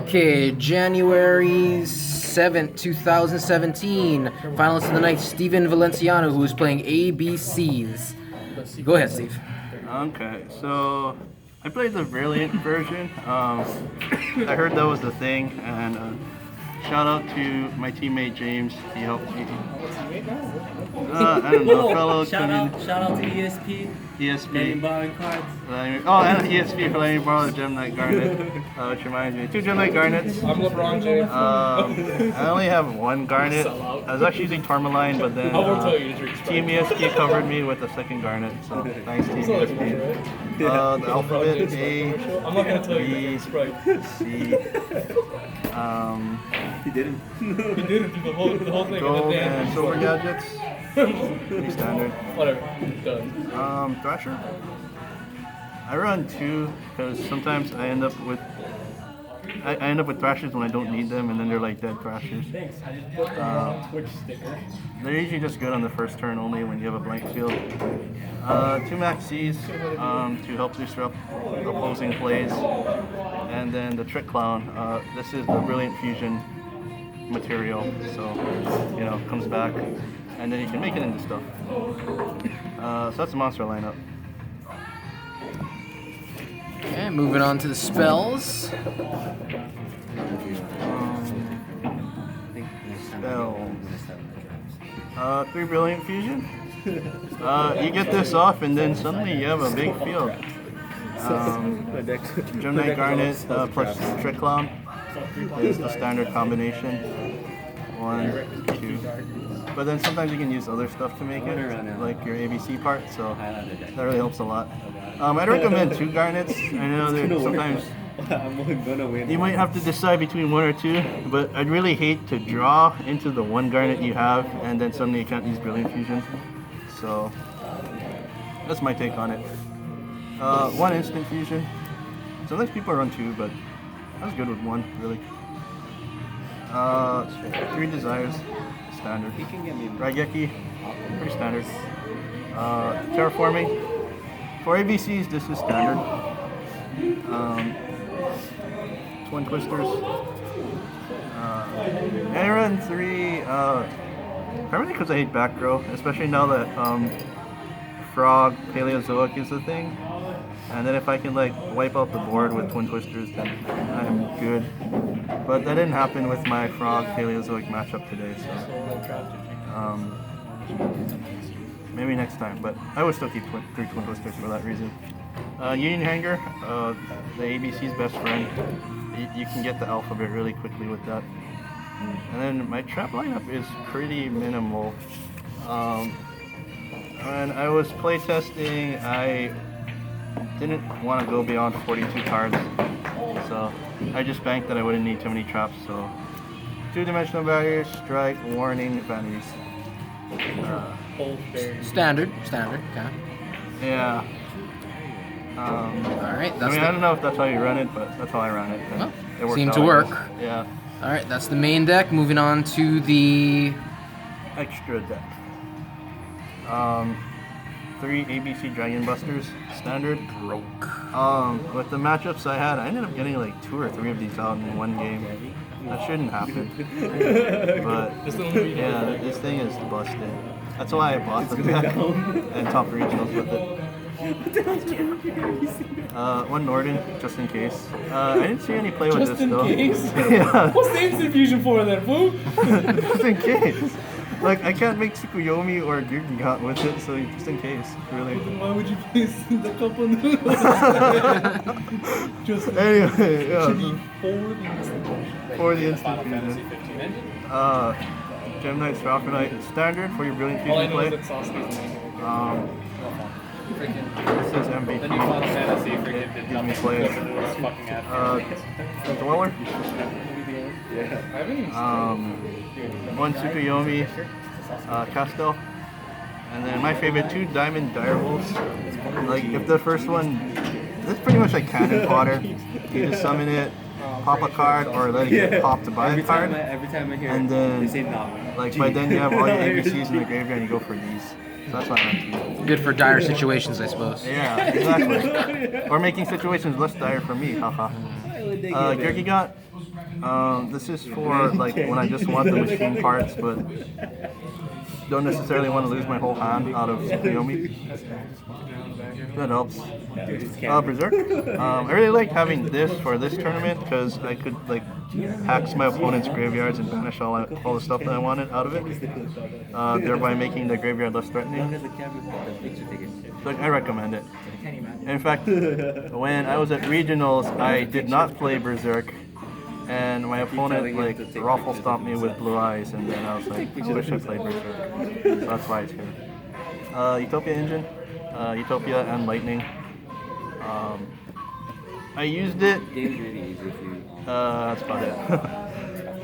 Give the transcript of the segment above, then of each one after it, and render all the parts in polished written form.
Okay, January 7th, 2017. Finalist of the night, Steven Valenciano, who is playing ABCs. Go ahead, Steve. Okay, so I played the Brilliant version. I heard that was the thing, and shout out to my teammate James. He helped me. I don't know, fellow. Shout out to ESP. ESP. Letting borrowing cards. And ESP for letting me borrow the Gem Knight Garnet, which reminds me, 2 Gem Knight Garnets. I'm LeBron James. I only have 1 Garnet. I was actually using Tourmaline, but then Team ESP covered me with a 2nd Garnet, so thanks Team ESP. The alphabet A, I'm not gonna tell you. B, C. He didn't. He didn't do the whole thing. Gold and silver gadgets. Pretty standard. Whatever. Done. Thrasher. I run 2 because sometimes I end up with Thrashers when I don't need them, and then they're like dead Thrashers. Twitch sticker. They're usually just good on the first turn only when you have a blank field. 2 Max Cs to help disrupt opposing plays, and then the Trick Clown. This is the Brilliant Fusion material, so comes back, and then you can make it into stuff. So that's the monster lineup. Okay, moving on to the spells. Spells. 3 Brilliant Fusion. You get this off, and then suddenly you have a big field. Gem Knight Garnet plus Trick Clown is the standard combination. 1, 2. But then sometimes you can use other stuff to make it, like your ABC part, so that really helps a lot. I'd recommend 2 Garnets. I know that sometimes you might have to decide between 1 or 2, but I'd really hate to draw into the 1 Garnet you have and then suddenly you can't use Brilliant Fusion. So that's my take on it. 1 Instant Fusion. Sometimes people run 2, but I was good with 1, really. 3 Desires, standard. Raigeki, pretty standard. Terraforming. For ABCs, this is standard. Twin Twisters. I run 3, primarily because I hate back row, especially now that Frog Paleozoic is a thing. And then if I can wipe out the board with Twin Twisters, then I'm good. But that didn't happen with my Frog Paleozoic matchup today, so maybe next time. But I would still keep 3 Twin Twisters for that reason. Union Hanger, the ABC's best friend. You can get the alphabet really quickly with that. And then my trap lineup is pretty minimal. When I was playtesting, I didn't want to go beyond 42 cards, so I just banked that I wouldn't need too many traps. So 2-dimensional barriers, strike, warning, vanities. Standard, okay. Yeah. Alright, I don't know if that's how you run it, but that's how I run it. Well, it worked seemed out, to I work. guess. Yeah. Alright, that's the main deck. Moving on to the Extra deck. 3 ABC Dragon Busters, standard. Broke. With the matchups I had, I ended up getting 2 or 3 of these out in 1 game. That shouldn't happen. But yeah, this thing is busted. That's why I bought the deck and top regionals with it. 1 Norden, just in case. I didn't see any play with this though. Just in case? Yeah. What's the instant fusion for then, fool? Just in case. I can't make Tsukuyomi or Gyurgigat with it, so just in case, really. Why would you place the couple noodles? Just Anyway, yeah. for the instant fusion. Gem Knight, Straphonite, standard for your Brilliant All I Fusion know is play. that Sasuke's amazing. This is MVP. The new Final Fantasy freaking did nothing play it. but it was fucking ad. Dweller. I haven't even 1 Tsukuyomi, Castel. And then my favorite, 2 Diamond Direwolves. If the first one, this is pretty much like cannon fodder. You just summon it, pop a card, or let it get popped to buy a card. Every time I hear And then, they say no. by then you have all your ABCs in the graveyard and you go for these. So that's what I meant. Good for dire situations, I suppose. Yeah, exactly. Or making situations less dire for me, haha. Gyurgigat, This is for like when I just want the machine parts, but don't necessarily want to lose my whole hand out of S.K.Y.E. That helps. Berserk. I really like having this for this tournament because I could like hacks my opponent's graveyards and banish all the stuff that I wanted out of it, thereby making the graveyard less threatening. So I recommend it. In fact, when I was at regionals, I did not play Berserk, and my opponent like raffle stomped me with blue eyes, and then I was like, I wish I played Berserk. So that's why it's here. Utopia engine, Utopia and lightning. I used it. That's about it.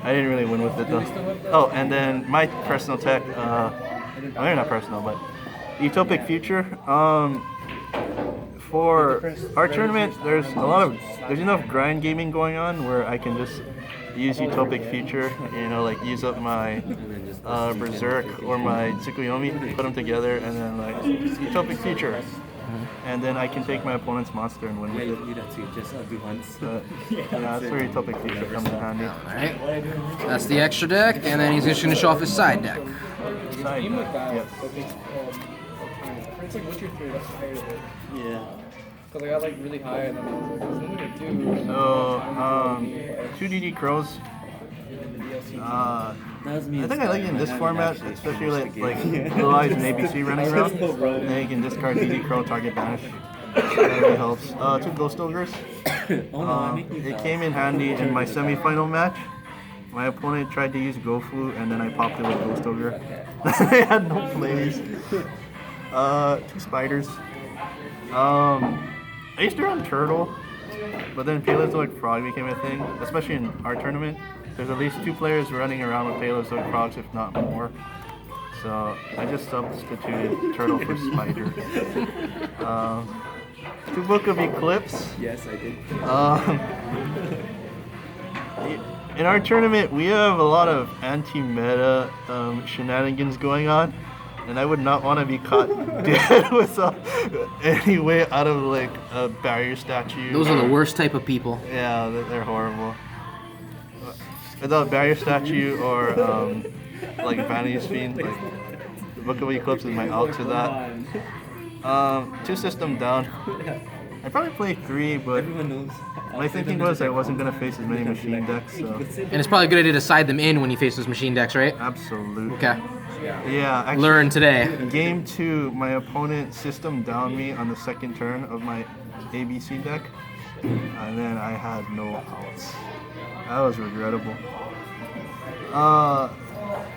I didn't really win with it though. Oh, and then my personal tech. Maybe not personal, but Utopic Future. For our tournament, there's enough grind gaming going on where I can just use Utopic Future. You know, like use up my Berserk or my S.K.Y.E, put them together, and then like Utopic Future. And then I can take my opponent's monster and win with it. Yeah, that's where Utopic Future comes in handy. Alright. That's the extra deck, and then he's just going to show off his side deck. Side Even with deck, that, yes. that makes it's like what's your theory? That's higher than it. Yeah. Cause I got like really high and then I was like, there's nothing to do. So, 2 DD Crows. I think I like it in this format, especially like Blue Eyes and ABC running around. Then you can discard DD Crow, target banish. That really helps. 2 Ghost Ogres. It came in handy in my semi-final match. My opponent tried to use Gofu, and then I popped it with Ghost Ogre. I had no plays. 2 Spiders. I used to run Turtle, but then Paleozoic Frog became a thing, especially in our tournament. There's at least 2 players running around with Paleozoic Frogs, if not more. So I just substituted Turtle for Spider. 2 Book of Eclipse. Yes, I did. In our tournament, we have a lot of anti-meta shenanigans going on, and I would not want to be caught dead with any way out of like a barrier statue. Those are the worst type of people. Yeah, they're horrible. Without barrier statue or like Vanity's Fiend, like Book of Eclipse is my out to that. 2 system down. I probably play 3, but Everyone knows. my thinking was I wasn't gonna face as many machine decks, so And it's probably a good idea to side them in when you face those machine decks, right? absolutely. Okay. Yeah, actually, Learn today. Game 2, my opponent system downed me on the second turn of my ABC deck, and then I had no outs. That was regrettable.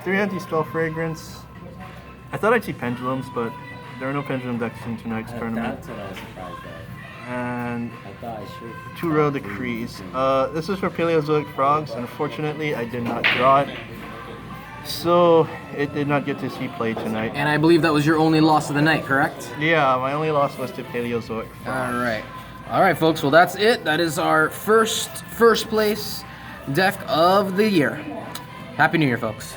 3 anti-spell fragrance. I thought I'd see pendulums, but there are no pendulum decks in tonight's tournament. That's what I was surprised at. And I thought I should. 2 Royal Decrees. This is for Paleozoic Frogs. Unfortunately, I did not draw it, so it did not get to see play tonight. And I believe that was your only loss of the night, correct? Yeah, my only loss was to Paleozoic Frogs. Alright. Alright, folks. Well, that's it. That is our first place deck of the year. Happy New Year, folks.